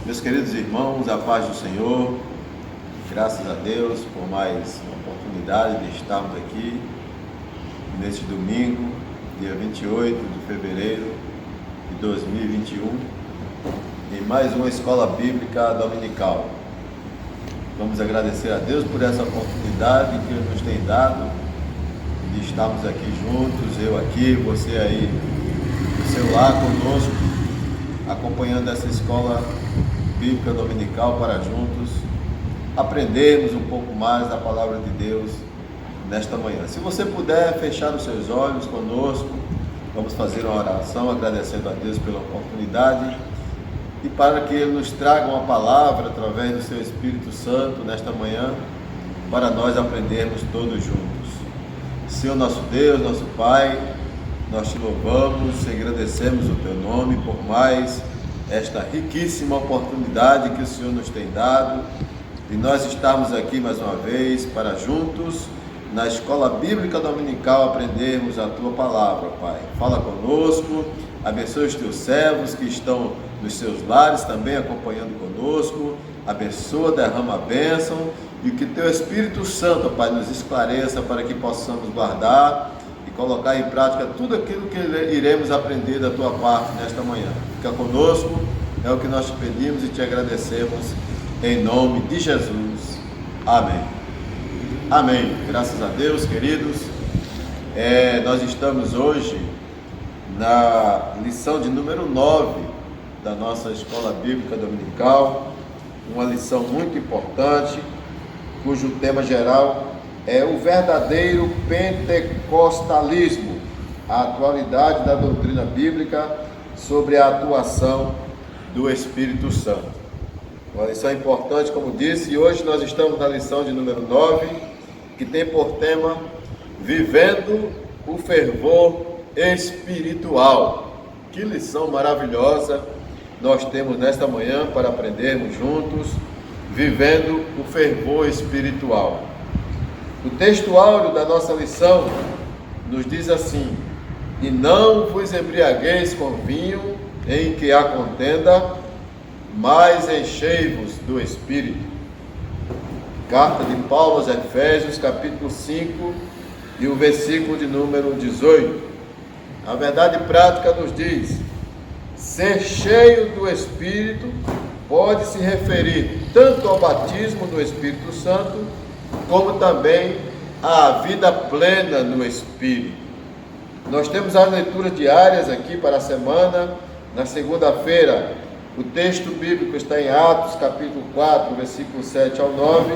Meus queridos irmãos, a paz do Senhor, graças a Deus por mais uma oportunidade de estarmos aqui neste domingo, dia 28 de fevereiro de 2021, em mais uma escola bíblica dominical. Vamos agradecer a Deus por essa oportunidade que Ele nos tem dado de estarmos aqui juntos, eu aqui, você aí do seu lar conosco, acompanhando essa escola bíblica dominical para juntos aprendermos um pouco mais da palavra de Deus nesta manhã. Se você puder fechar os seus olhos conosco, vamos fazer uma oração agradecendo a Deus pela oportunidade e para que Ele nos traga uma palavra através do seu Espírito Santo nesta manhã para nós aprendermos todos juntos. Senhor nosso Deus, nosso Pai, nós te louvamos e agradecemos o teu nome por mais esta riquíssima oportunidade que o Senhor nos tem dado e nós estamos aqui mais uma vez para juntos na escola bíblica dominical aprendermos a tua palavra, Pai. Fala conosco, abençoe os teus servos que estão nos seus lares também acompanhando conosco, abençoa, derrama a bênção e que teu Espírito Santo, Pai, nos esclareça para que possamos guardar e colocar em prática tudo aquilo que iremos aprender da tua parte nesta manhã. Fica conosco, é o que nós te pedimos e te agradecemos em nome de Jesus. Amém. Amém. Graças a Deus, queridos. Nós estamos hoje na lição de número 9 da nossa escola bíblica dominical, uma lição muito importante, cujo tema geral é o verdadeiro pentecostalismo, a atualidade da doutrina bíblica sobre a atuação do Espírito Santo. Uma lição importante, como disse, e hoje nós estamos na lição de número 9, que tem por tema Vivendo o Fervor Espiritual. Que lição maravilhosa nós temos nesta manhã para aprendermos juntos, vivendo o fervor espiritual. O texto áureo da nossa lição nos diz assim: e não vos embriagueis com vinho em que há contenda, mas enchei-vos do Espírito. Carta de Paulo aos Efésios, capítulo 5, e o versículo de número 18. A verdade prática nos diz: ser cheio do Espírito pode se referir tanto ao batismo do Espírito Santo, como também à vida plena no Espírito. Nós temos as leituras diárias aqui para a semana. Na segunda-feira, o texto bíblico está em Atos, capítulo 4, versículo 7 ao 9,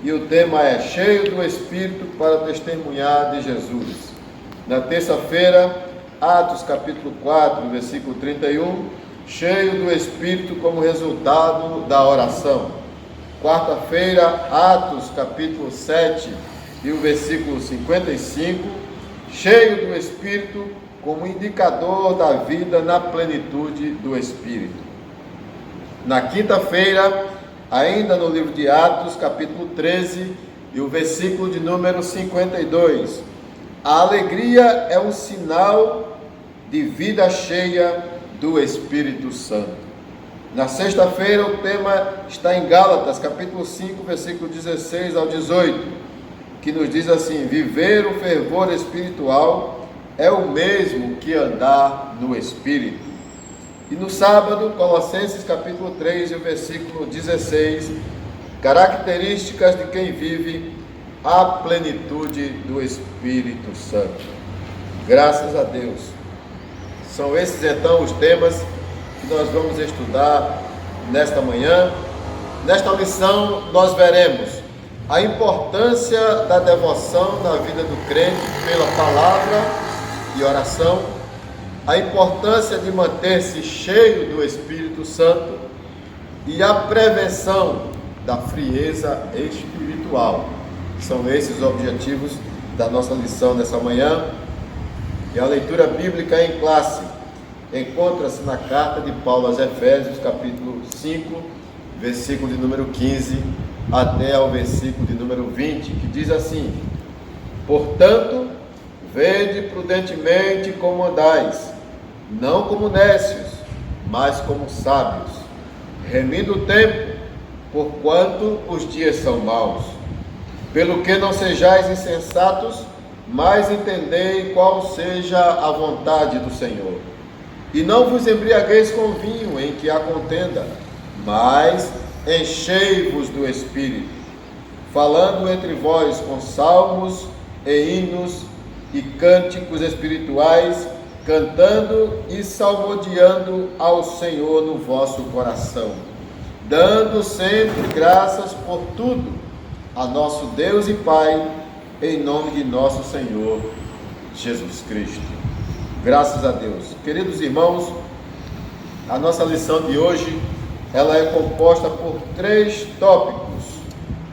e o tema é cheio do Espírito para testemunhar de Jesus. Na terça-feira, Atos, capítulo 4, versículo 31, cheio do Espírito como resultado da oração. Quarta-feira, Atos, capítulo 7, e o versículo 55, cheio do Espírito como indicador da vida na plenitude do Espírito. Na quinta-feira, ainda no livro de Atos, capítulo 13, e o versículo de número 52, a alegria é um sinal de vida cheia do Espírito Santo. Na sexta-feira, o tema está em Gálatas, capítulo 5, versículo 16 ao 18, que nos diz assim: viver o fervor espiritual é o mesmo que andar no Espírito. E no sábado, Colossenses capítulo 3, e o versículo 16, características de quem vive a plenitude do Espírito Santo. Graças a Deus. São esses então os temas que nós vamos estudar nesta manhã. Nesta lição nós veremos a importância da devoção na vida do crente pela palavra e oração, a importância de manter-se cheio do Espírito Santo e a prevenção da frieza espiritual. São esses os objetivos da nossa lição nessa manhã. E a leitura bíblica em classe encontra-se na carta de Paulo aos Efésios, capítulo 5, versículo de número 15 até ao versículo de número 20, que diz assim: portanto, vede prudentemente como andais, não como nécios, mas como sábios, remindo o tempo, porquanto os dias são maus. Pelo que não sejais insensatos, mas entendei qual seja a vontade do Senhor. E não vos embriagueis com vinho, em que há contenda, mas enchei-vos do Espírito, falando entre vós com salmos e hinos e cânticos espirituais, cantando e salmodiando ao Senhor no vosso coração, dando sempre graças por tudo a nosso Deus e Pai, em nome de nosso Senhor Jesus Cristo. Graças a Deus. Queridos irmãos, a nossa lição de hoje, ela é composta por 3 tópicos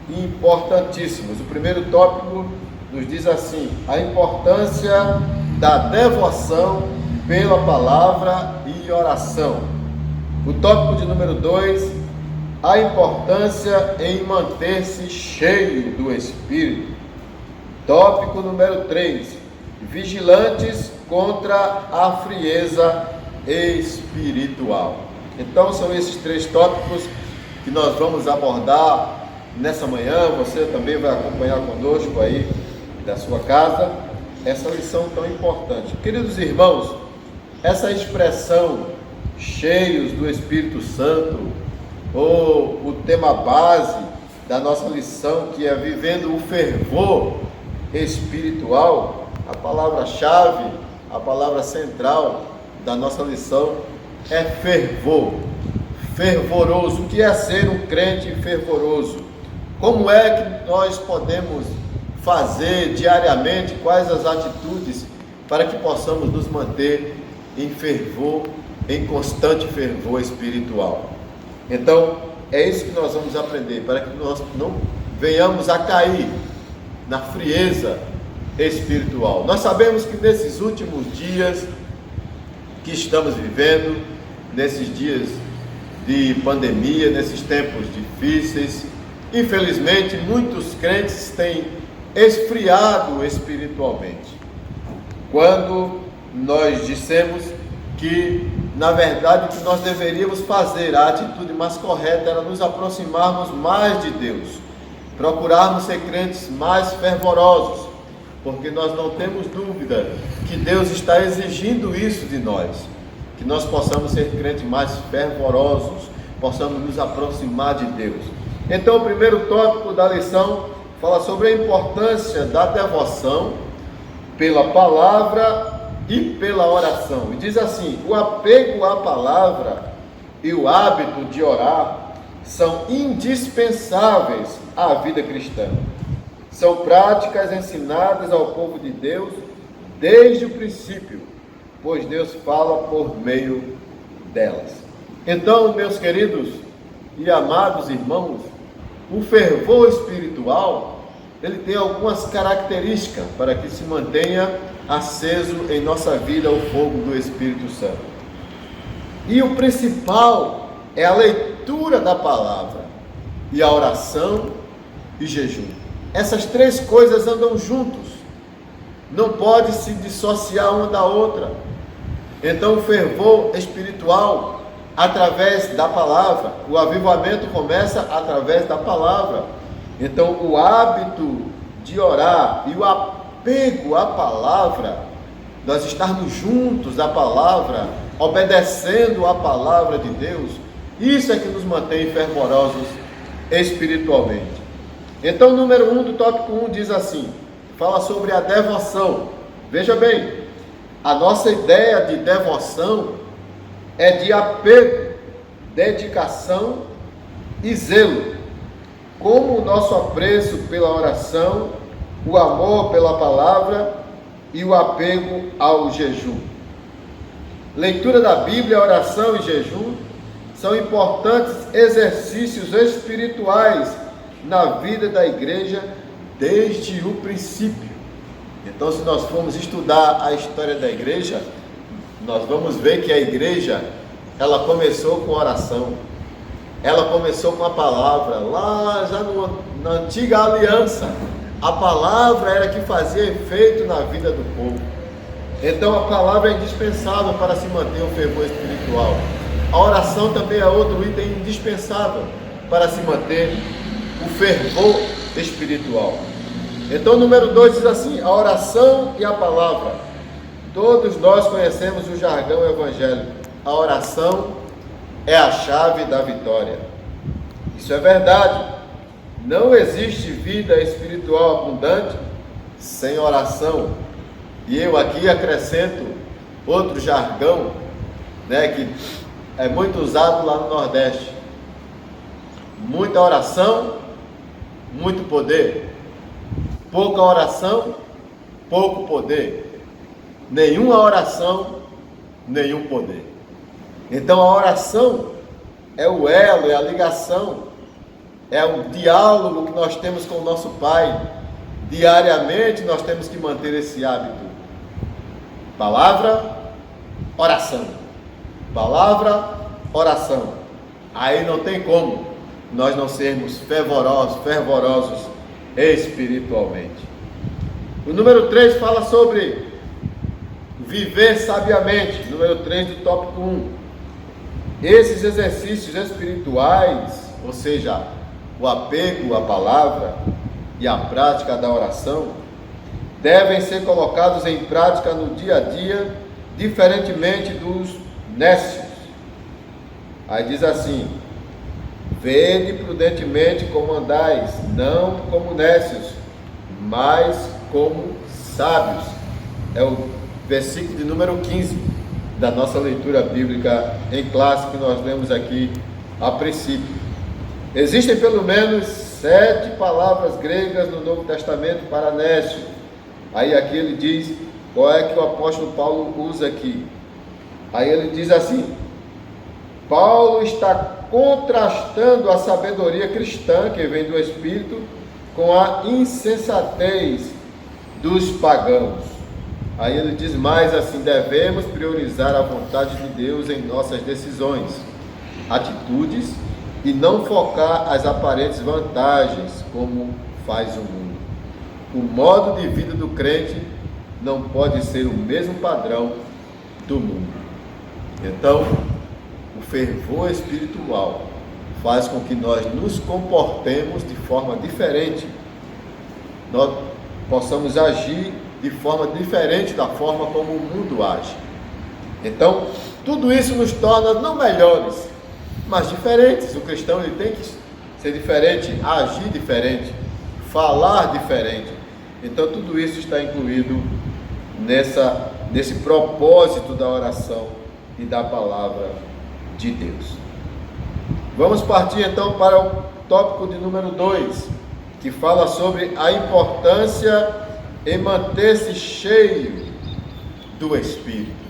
importantíssimos. O primeiro tópico nos diz assim: a importância da devoção pela palavra e oração. O tópico de número 2, a importância em manter-se cheio do Espírito. Tópico número 3, vigilantes contra a frieza espiritual. Então são esses 3 tópicos que nós vamos abordar nessa manhã. Você também vai acompanhar conosco aí da sua casa essa lição tão importante. Queridos irmãos, essa expressão cheios do Espírito Santo, ou o tema base da nossa lição, que é vivendo o fervor espiritual, a palavra-chave, a palavra central da nossa lição é fervor. Fervoroso. O que é ser um crente fervoroso? Como é que nós podemos fazer diariamente? Quais as atitudes para que possamos nos manter em fervor, em constante fervor espiritual? Então, é isso que nós vamos aprender, para que nós não venhamos a cair na frieza espiritual. Nós sabemos que nesses últimos dias que estamos vivendo, nesses dias de pandemia, nesses tempos difíceis, infelizmente muitos crentes têm esfriado espiritualmente. Quando nós dissemos que, na verdade, o que nós deveríamos fazer, a atitude mais correta, era nos aproximarmos mais de Deus, procurarmos ser crentes mais fervorosos, porque nós não temos dúvida que Deus está exigindo isso de nós, que nós possamos ser crentes mais fervorosos, possamos nos aproximar de Deus. Então, o primeiro tópico da lição fala sobre a importância da devoção pela palavra e pela oração. E diz assim: o apego à palavra e o hábito de orar são indispensáveis à vida cristã. São práticas ensinadas ao povo de Deus desde o princípio, pois Deus fala por meio delas. Então, meus queridos e amados irmãos, o fervor espiritual, ele tem algumas características para que se mantenha aceso em nossa vida o fogo do Espírito Santo. E o principal é a leitura da palavra e a oração e jejum. Essas 3 coisas andam juntos, não pode se dissociar uma da outra. Então, o fervor espiritual, através da palavra, o avivamento começa através da palavra. Então, o hábito de orar e o apego à palavra, nós estarmos juntos à palavra, obedecendo à palavra de Deus, isso é que nos mantém fervorosos espiritualmente. Então, número 1 do tópico 1 diz assim, fala sobre a devoção. Veja bem, a nossa ideia de devoção é de apego, dedicação e zelo, como o nosso apreço pela oração, o amor pela palavra e o apego ao jejum. Leitura da Bíblia, oração e jejum são importantes exercícios espirituais na vida da igreja desde o princípio. Então, se nós formos estudar a história da igreja, nós vamos ver que a igreja, ela começou com oração, ela começou com a palavra, lá já na antiga aliança, a palavra era que fazia efeito na vida do povo. Então a palavra é indispensável para se manter o fervor espiritual. a oração também é outro item indispensável para se manter o fervor espiritual. Então, número 2 diz assim: a oração e a palavra. Todos nós conhecemos o jargão evangélico. A oração é a chave da vitória. Isso é verdade. Não existe vida espiritual abundante sem oração. E eu aqui acrescento outro jargão, que é muito usado lá no Nordeste: muita oração, muito poder. Pouca oração, pouco poder. Nenhuma oração, nenhum poder. Então a oração é o elo, é a ligação, é o diálogo que nós temos com o nosso Pai. Diariamente nós temos que manter esse hábito. Palavra, oração. Palavra, oração. Aí não tem como nós não sermos fervorosos espiritualmente. O número 3 fala sobre viver sabiamente. Número 3 do tópico 1. Esses exercícios espirituais, ou seja, o apego à palavra e a prática da oração, devem ser colocados em prática no dia a dia, diferentemente dos nécios. Aí diz assim: vede prudentemente como andais, não como nécios, mas como sábios. É o versículo de número 15 da nossa leitura bíblica em classe que nós lemos aqui a princípio. Existem pelo menos 7 palavras gregas no Novo Testamento para nécio. Aí aqui ele diz qual é que o apóstolo Paulo usa aqui. Aí ele diz assim: Paulo está contrastando a sabedoria cristã que vem do Espírito com a insensatez dos pagãos. Aí ele diz mais assim: devemos priorizar a vontade de Deus em nossas decisões, atitudes, e não focar as aparentes vantagens como faz o mundo. O modo de vida do crente não pode ser o mesmo padrão do mundo. Então, o fervor espiritual faz com que nós nos comportemos de forma diferente, nós possamos agir de forma diferente da forma como o mundo age. Então, tudo isso nos torna não melhores, mas diferentes. O cristão ele tem que ser diferente, agir diferente, falar diferente. Então, tudo isso está incluído nesse propósito da oração e da palavra de Deus. Vamos partir então para o tópico de número 2, que fala sobre a importância em manter-se cheio do Espírito.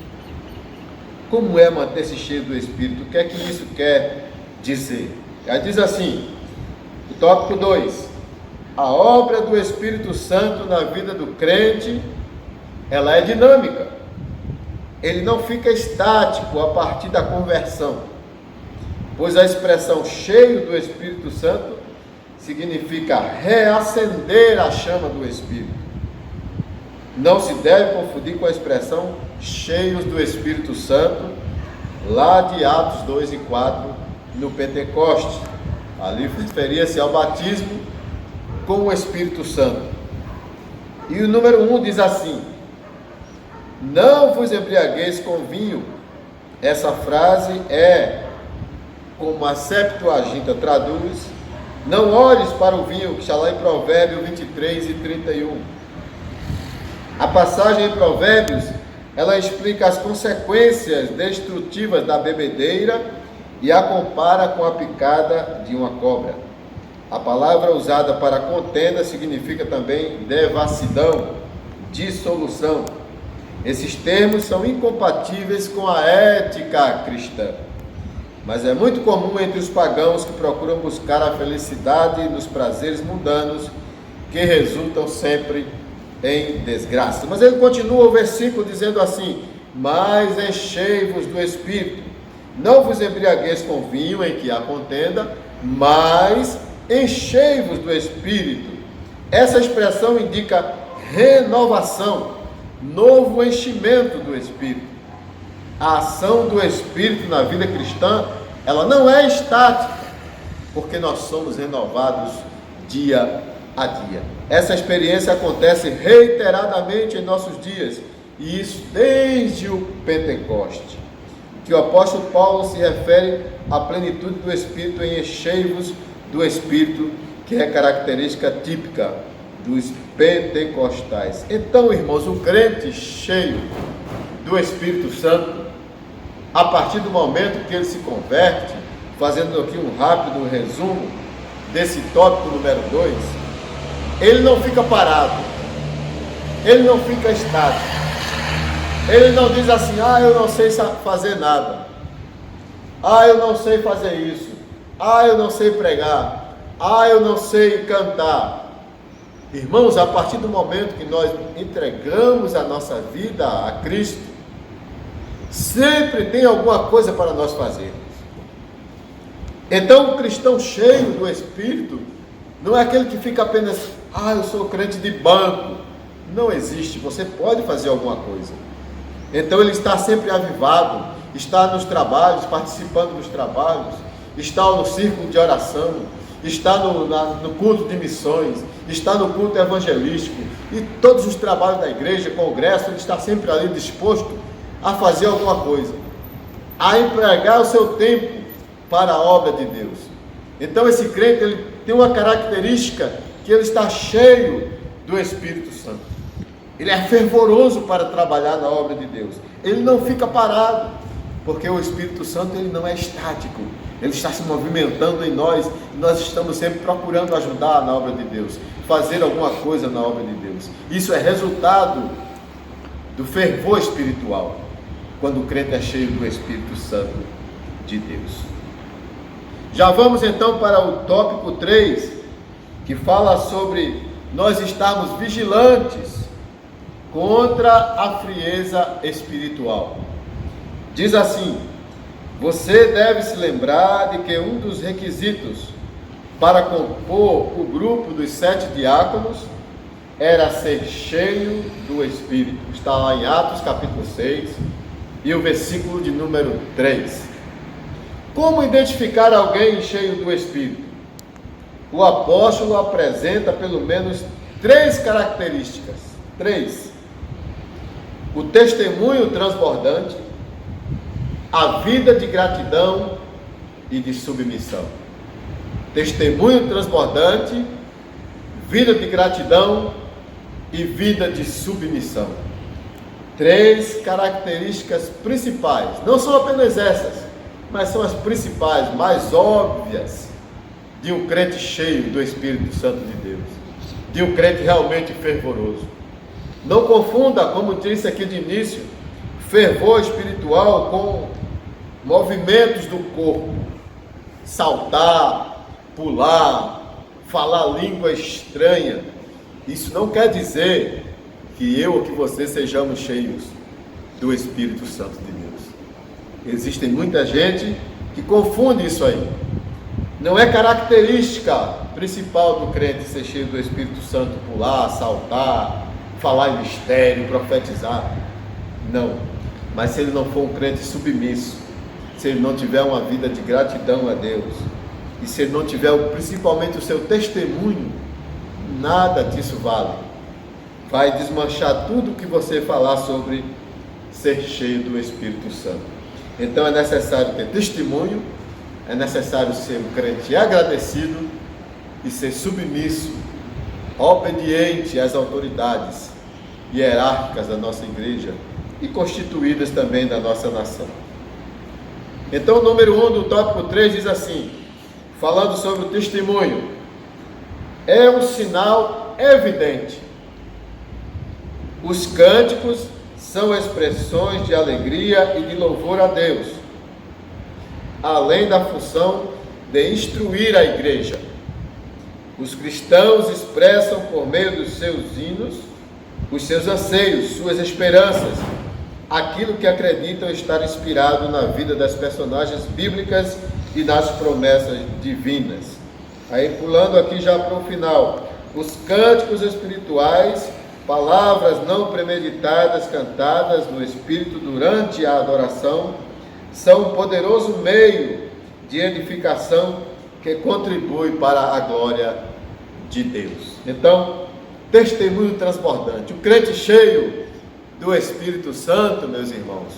Como é manter-se cheio do Espírito? O que é que isso quer dizer? Ela diz assim, o tópico 2: a obra do Espírito Santo na vida do crente, ela é dinâmica. Ele não fica estático a partir da conversão, pois a expressão cheio do Espírito Santo significa reacender a chama do Espírito. Não se deve confundir com a expressão cheios do Espírito Santo, lá de Atos 2 e 4, no Pentecostes. Ali referia-se ao batismo com o Espírito Santo. E o número 1 diz assim: não vos embriagueis com vinho. Essa frase é, como a Septuaginta traduz, não olhes para o vinho, que está lá em Provérbios 23 e 31. A passagem em Provérbios, ela explica as consequências destrutivas da bebedeira e a compara com a picada de uma cobra. A palavra usada para contenda significa também devassidão, dissolução. Esses termos são incompatíveis com a ética cristã, mas é muito comum entre os pagãos que procuram buscar a felicidade nos prazeres mundanos, que resultam sempre em desgraça. Mas ele continua o versículo dizendo assim: mas enchei-vos do Espírito, não vos embriagueis com vinho em que há contenda, mas enchei-vos do Espírito. Essa expressão indica renovação, novo enchimento do Espírito. A ação do Espírito na vida cristã, ela não é estática, porque nós somos renovados dia a dia. Essa experiência acontece reiteradamente em nossos dias, e isso desde o Pentecoste, que o apóstolo Paulo se refere à plenitude do Espírito em enchei-vos do Espírito, que é característica típica dos pentecostais. Então, irmãos, o crente cheio do Espírito Santo, a partir do momento que ele se converte, fazendo aqui um rápido resumo desse tópico número 2, ele não fica parado, ele não fica estático, ele não diz assim: eu não sei fazer nada, eu não sei fazer isso, eu não sei pregar, eu não sei cantar. Irmãos, a partir do momento que nós entregamos a nossa vida a Cristo, sempre tem alguma coisa para nós fazermos. Então, o cristão cheio do Espírito não é aquele que fica apenas: eu sou crente de banco. Não existe, você pode fazer alguma coisa. Então, ele está sempre avivado, está nos trabalhos, participando dos trabalhos, está no círculo de oração, está no culto de missões, está no culto evangelístico, e todos os trabalhos da igreja, congresso, ele está sempre ali disposto a fazer alguma coisa, a empregar o seu tempo para a obra de Deus. Então, esse crente, ele tem uma característica, que ele está cheio do Espírito Santo. Ele é fervoroso para trabalhar na obra de Deus. Ele não fica parado, porque o Espírito Santo, ele não é estático. Ele está se movimentando em nós, e nós estamos sempre procurando ajudar na obra de Deus, fazer alguma coisa na obra de Deus. Isso é resultado do fervor espiritual, quando o crente é cheio do Espírito Santo de Deus. Já vamos então para o tópico 3, que fala sobre nós estarmos vigilantes contra a frieza espiritual. Diz assim: você deve se lembrar de que um dos requisitos para compor o grupo dos 7 diáconos era ser cheio do Espírito. Está lá em Atos capítulo 6 e o versículo de número 3. Como identificar alguém cheio do Espírito? O apóstolo apresenta pelo menos 3 características. 3. O testemunho transbordante, a vida de gratidão e de submissão. Testemunho transbordante, vida de gratidão e vida de submissão. 3 características principais. Não são apenas essas, mas são as principais, mais óbvias, de um crente cheio do Espírito Santo de Deus, de um crente realmente fervoroso. Não confunda, como disse aqui de início, fervor espiritual com movimentos do corpo, saltar, pular, falar língua estranha. Isso não quer dizer que eu ou que você sejamos cheios do Espírito Santo de Deus. Existe muita gente que confunde isso aí. Não é característica principal do crente ser cheio do Espírito Santo, pular, saltar, falar em mistério, profetizar. Não. Mas se ele não for um crente submisso, se ele não tiver uma vida de gratidão a Deus, e se ele não tiver principalmente o seu testemunho, nada disso vale. Vai desmanchar tudo que você falar sobre ser cheio do Espírito Santo. Então é necessário ter testemunho, é necessário ser um crente agradecido e ser submisso, obediente às autoridades hierárquicas da nossa igreja e constituídas também da nossa nação. Então o número 1 do tópico 3 diz assim, falando sobre o testemunho: é um sinal evidente. Os cânticos são expressões de alegria e de louvor a Deus, além da função de instruir a igreja. Os cristãos expressam por meio dos seus hinos os seus anseios, suas esperanças, aquilo que acreditam estar inspirado na vida das personagens bíblicas e nas promessas divinas. Aí pulando aqui já para o final, os cânticos espirituais palavras não premeditadas, cantadas no Espírito durante a adoração, são um poderoso meio de edificação que contribui para a glória de Deus. Então, testemunho transbordante. O crente cheio do Espírito Santo, meus irmãos,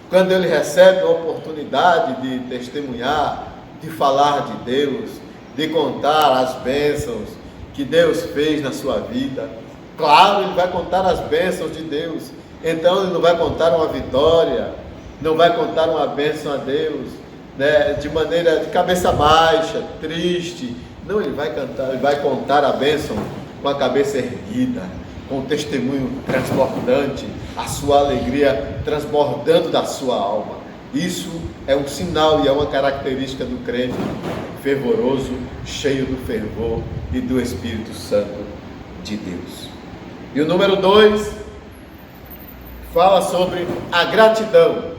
quando ele recebe a oportunidade de testemunhar, de falar de Deus, de contar as bênçãos que Deus fez na sua vida, claro, ele vai contar as bênçãos de Deus. Então ele não vai contar uma vitória, não vai contar uma bênção a Deus, né, de maneira de cabeça baixa, triste. Não, ele vai contar a bênção com a cabeça erguida, com o testemunho transbordante, a sua alegria transbordando da sua alma. Isso é um sinal e é uma característica do crente fervoroso, cheio do fervor e do Espírito Santo de Deus. E o número 2 fala sobre a gratidão.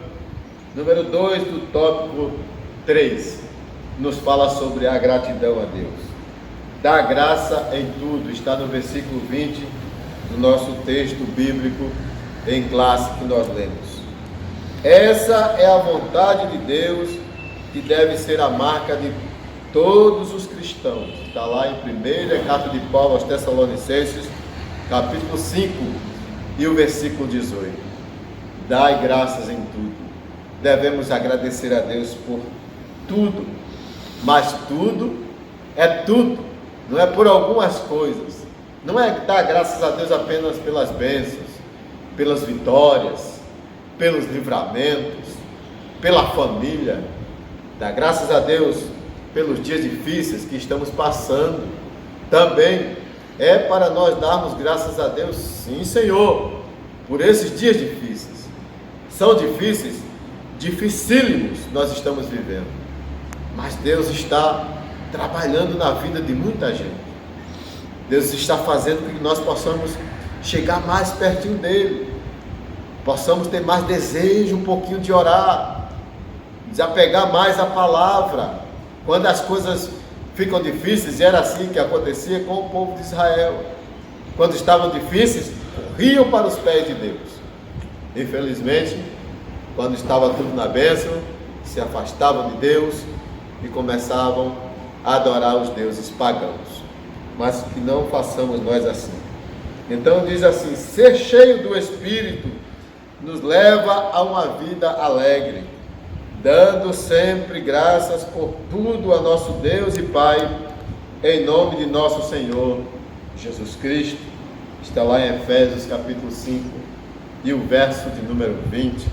Número 2 do tópico 3 nos fala sobre a gratidão a Deus. Dá graça em tudo, está no versículo 20 do nosso texto bíblico em classe que nós lemos. Essa é a vontade de Deus que deve ser a marca de todos os cristãos. Está lá em 1ª carta de Paulo aos Tessalonicenses, capítulo 5 e o versículo 18. Dai graças em tudo. Devemos agradecer a Deus por tudo, mas tudo é tudo, não é por algumas coisas. Não é dar graças a Deus apenas pelas bênçãos, pelas vitórias, pelos livramentos, pela família. Dar graças a Deus pelos dias difíceis que estamos passando. Também é para nós darmos graças a Deus, sim, Senhor, por esses dias difíceis. São difíceis, dificílimos nós estamos vivendo, mas Deus está trabalhando na vida de muita gente. Deus está fazendo com que nós possamos chegar mais pertinho dEle, possamos ter mais desejo, um pouquinho de orar, desapegar mais a palavra. Quando as coisas ficam difíceis, e era assim que acontecia com o povo de Israel. Quando estavam difíceis, corriam para os pés de Deus. Infelizmente, quando estava tudo na bênção, se afastavam de Deus e começavam a adorar os deuses pagãos. Mas que não façamos nós assim. Então diz assim: ser cheio do Espírito nos leva a uma vida alegre, dando sempre graças por tudo a nosso Deus e Pai, em nome de nosso Senhor Jesus Cristo. Está lá em Efésios capítulo 5 e o verso de número 20.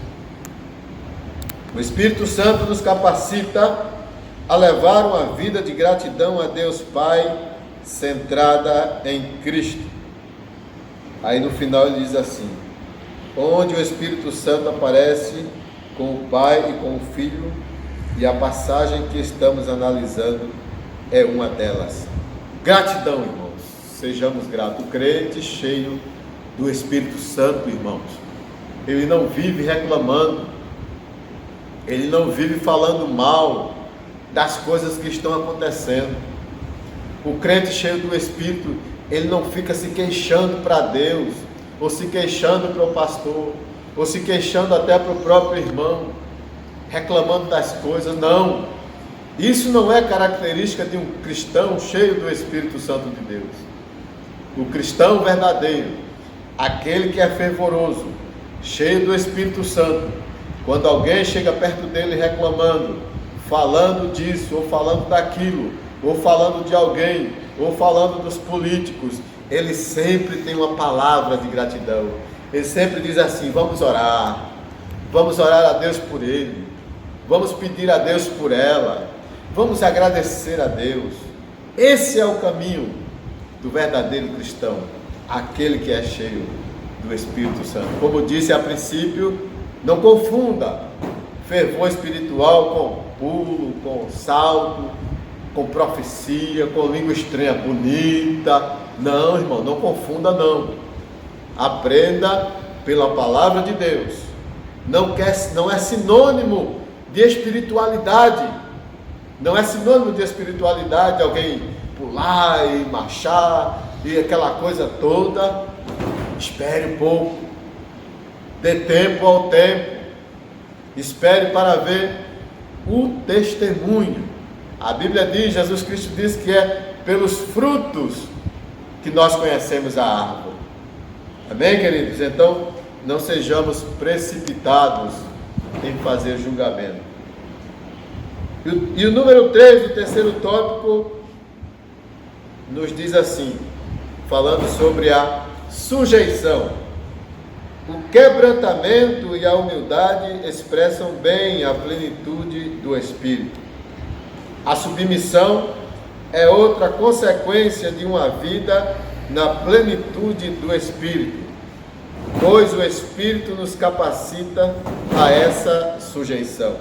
O Espírito Santo nos capacita a levar uma vida de gratidão a Deus Pai, centrada em Cristo. Aí no final ele diz assim: onde o Espírito Santo aparece com o Pai e com o Filho, e a passagem que estamos analisando é uma delas. Gratidão, irmãos, sejamos gratos. O crente cheio do Espírito Santo, irmãos, ele não vive reclamando, ele não vive falando mal das coisas que estão acontecendo. O crente cheio do Espírito, ele não fica se queixando para Deus, ou se queixando para o pastor, ou se queixando até para o próprio irmão, reclamando das coisas. Não, isso não é característica de um cristão cheio do Espírito Santo de Deus. O cristão verdadeiro, aquele que é fervoroso, cheio do Espírito Santo, quando alguém chega perto dele reclamando, falando disso, ou falando daquilo, ou falando de alguém, ou falando dos políticos, ele sempre tem uma palavra de gratidão. Ele sempre diz assim: vamos orar a Deus por ele, vamos pedir a Deus por ela, vamos agradecer a Deus. Esse é o caminho do verdadeiro cristão, aquele que é cheio do Espírito Santo. Como disse a princípio, não confunda fervor espiritual com pulo, com salto, com profecia, com língua estranha bonita. Não, irmão, não confunda não. Aprenda pela palavra de Deus. Não é sinônimo de espiritualidade. Não é sinônimo de espiritualidade alguém pular e marchar e aquela coisa toda. Espere um pouco, dê tempo ao tempo, espere para ver o testemunho. A Bíblia diz, Jesus Cristo diz que é pelos frutos que nós conhecemos a árvore. Amém, queridos? Então, não sejamos precipitados em fazer julgamento. E o número 3, o terceiro tópico, nos diz assim, falando sobre a sujeição. O quebrantamento e a humildade expressam bem a plenitude do Espírito. A submissão é outra consequência de uma vida na plenitude do Espírito, pois o Espírito nos capacita a essa sujeição.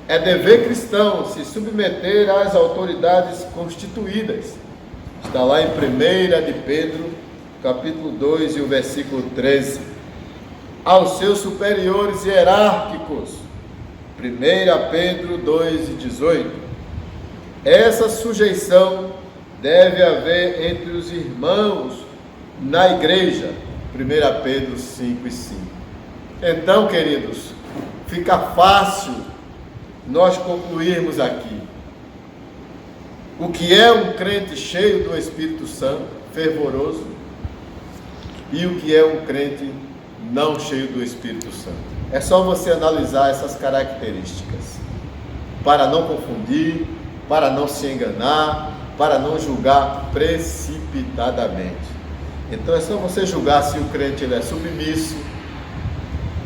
É dever cristão se submeter às autoridades constituídas. Está lá em 1 de Pedro, capítulo 2 e o versículo 13. Aos seus superiores hierárquicos. 1 Pedro 2 e 18. Essa sujeição deve haver entre os irmãos na igreja. 1 Pedro 5 e 5. Então, queridos, fica fácil nós concluirmos aqui o que é um crente cheio do Espírito Santo, fervoroso, e o que é um crente não cheio do Espírito Santo. É só você analisar essas características, para não confundir, para não se enganar, para não julgar precipitadamente. Então é só você julgar se o crente ele é submisso,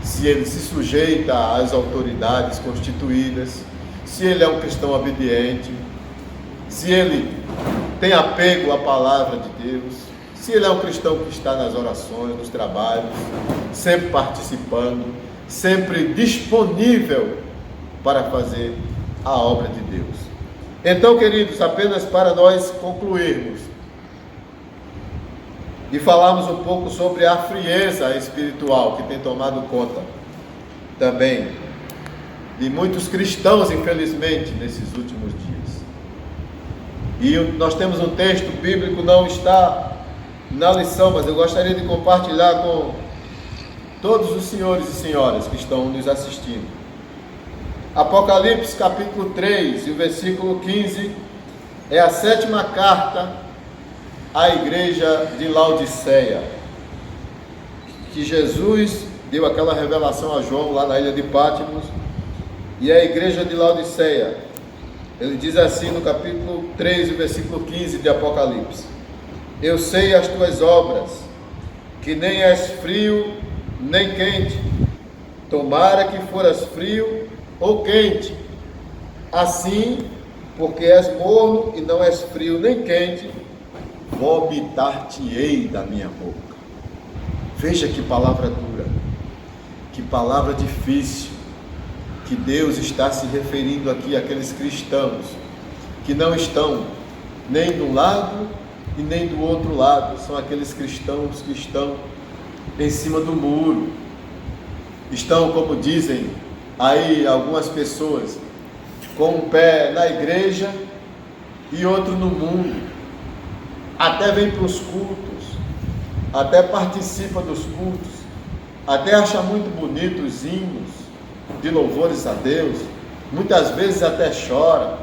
se ele se sujeita às autoridades constituídas, se ele é um cristão obediente, se ele tem apego à palavra de Deus, se ele é um cristão que está nas orações, nos trabalhos, sempre participando, sempre disponível para fazer a obra de Deus. Então, queridos, apenas para nós concluirmos e falarmos um pouco sobre a frieza espiritual que tem tomado conta também de muitos cristãos, infelizmente, nesses últimos dias. E nós temos um texto bíblico, não está na lição, mas eu gostaria de compartilhar com todos os senhores e senhoras que estão nos assistindo. Apocalipse capítulo 3 e o versículo 15 é a 7ª carta à igreja de Laodiceia, que Jesus deu aquela revelação a João lá na ilha de Patmos. E a igreja de Laodiceia, ele diz assim no capítulo 3 e versículo 15 de Apocalipse: eu sei as tuas obras, que nem és frio nem quente. Tomara que foras frio ou quente. Assim, porque és morno e não és frio nem quente, vomitar-te-ei da minha boca. Veja que palavra dura, que palavra difícil, que Deus está se referindo aqui àqueles cristãos que não estão nem de um lado e nem do outro lado. São aqueles cristãos que estão em cima do muro, estão, como dizem aí algumas pessoas, com um pé na igreja e outro no mundo. Até vem para os cultos, até participa dos cultos, até acha muito bonito os hinos de louvores a Deus, muitas vezes até chora,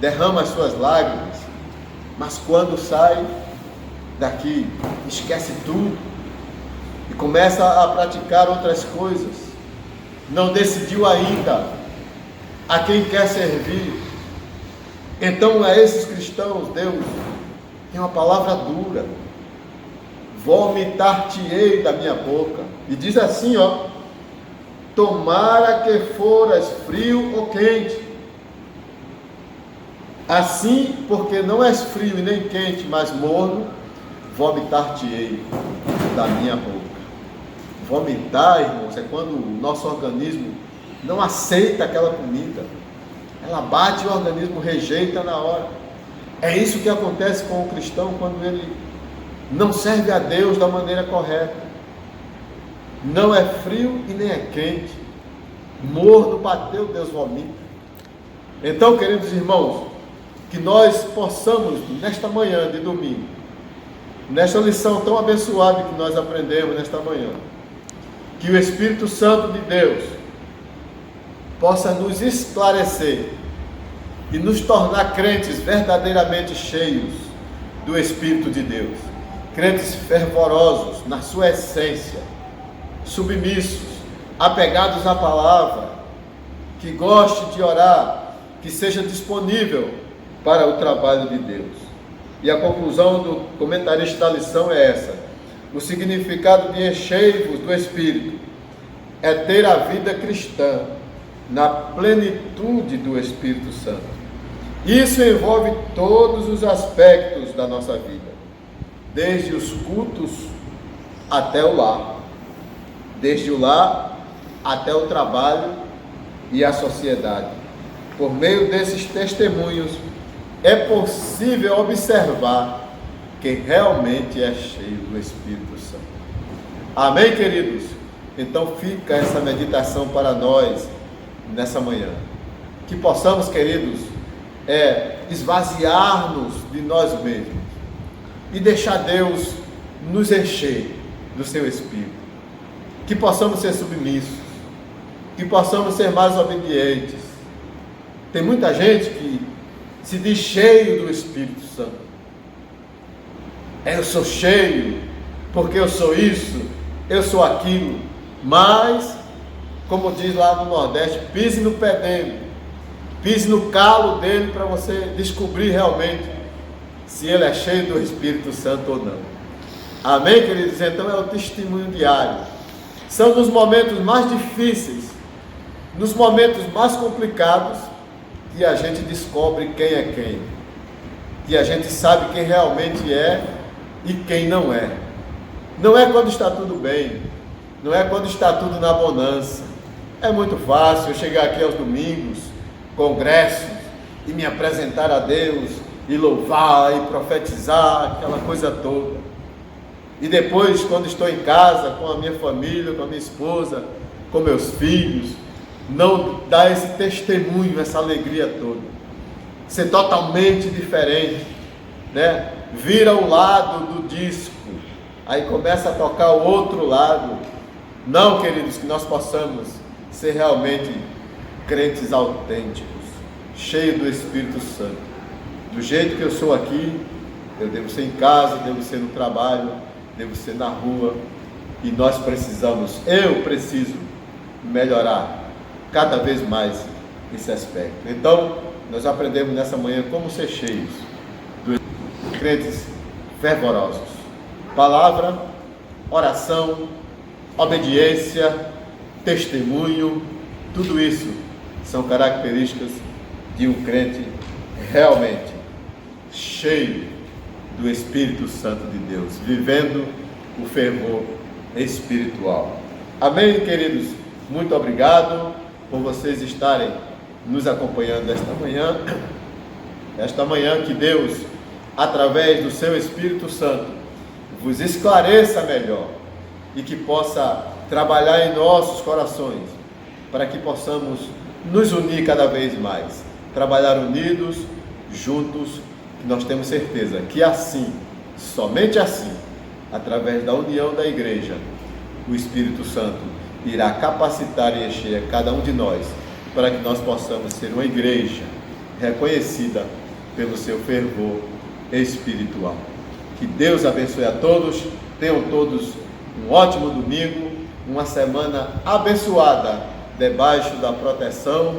derrama as suas lágrimas, mas quando sai daqui, esquece tudo e começa a praticar outras coisas, não decidiu ainda a quem quer servir. Então a esses cristãos Deus tem uma palavra dura: vomitar-te-ei da minha boca. E diz assim, tomara que foras frio ou quente. Assim, porque não és frio e nem quente, mas morno, vomitar-te-ei da minha boca. Vomitar, irmãos, é quando o nosso organismo não aceita aquela comida. Ela bate e o organismo rejeita na hora. É isso que acontece com o cristão quando ele não serve a Deus da maneira correta. Não é frio e nem é quente. Morno, bateu, Deus vomita. Então, queridos irmãos, que nós possamos, nesta manhã de domingo, nesta lição tão abençoada que nós aprendemos nesta manhã, que o Espírito Santo de Deus possa nos esclarecer e nos tornar crentes verdadeiramente cheios do Espírito de Deus, crentes fervorosos na sua essência, submissos, apegados à palavra, que goste de orar, que seja disponível para o trabalho de Deus. E a conclusão do comentarista da lição é essa: o significado de enchei-vos do Espírito é ter a vida cristã na plenitude do Espírito Santo. Isso envolve todos os aspectos da nossa vida, desde os cultos até o lar, desde o lar até o trabalho e a sociedade. Por meio desses testemunhos, é possível observar que realmente é cheio do Espírito Santo. Amém, queridos? Então fica essa meditação para nós nessa manhã. Que possamos, queridos, esvaziar-nos de nós mesmos e deixar Deus nos encher do seu Espírito. Que possamos ser submissos, que possamos ser mais obedientes. Tem muita gente que se diz cheio do Espírito Santo. Eu sou cheio, porque eu sou isso, eu sou aquilo. Mas, como diz lá no Nordeste, pise no pé dele, pise no calo dele para você descobrir realmente se ele é cheio do Espírito Santo ou não. Amém, queridos? Então é o testemunho diário. São nos momentos mais difíceis, nos momentos mais complicados, que a gente descobre quem é quem, que a gente sabe quem realmente é e quem não é. Não é quando está tudo bem, não é quando está tudo na bonança. É muito fácil eu chegar aqui aos domingos, congressos, e me apresentar a Deus, e louvar, e profetizar, aquela coisa toda. E depois, quando estou em casa, com a minha família, com a minha esposa, com meus filhos, não dá esse testemunho, essa alegria toda. Ser totalmente diferente, né? Vira o lado do disco, aí começa a tocar o outro lado. Não, queridos, que nós possamos ser realmente crentes autênticos, cheios do Espírito Santo. Do jeito que eu sou aqui, eu devo ser em casa, devo ser no trabalho, devo ser na rua. E nós precisamos, eu preciso melhorar cada vez mais esse aspecto. Então, nós aprendemos nessa manhã como ser cheios dos crentes fervorosos. Palavra, oração, obediência, testemunho, tudo isso são características de um crente realmente cheio do Espírito Santo de Deus, vivendo o fervor espiritual. Amém, queridos? Muito obrigado por vocês estarem nos acompanhando esta manhã que Deus, através do seu Espírito Santo, vos esclareça melhor e que possa trabalhar em nossos corações, para que possamos nos unir cada vez mais, trabalhar unidos, juntos, que nós temos certeza que assim, somente assim, através da união da igreja, o Espírito Santo irá capacitar e encher cada um de nós, para que nós possamos ser uma igreja reconhecida pelo seu fervor espiritual. Que Deus abençoe a todos, tenham todos um ótimo domingo, uma semana abençoada, debaixo da proteção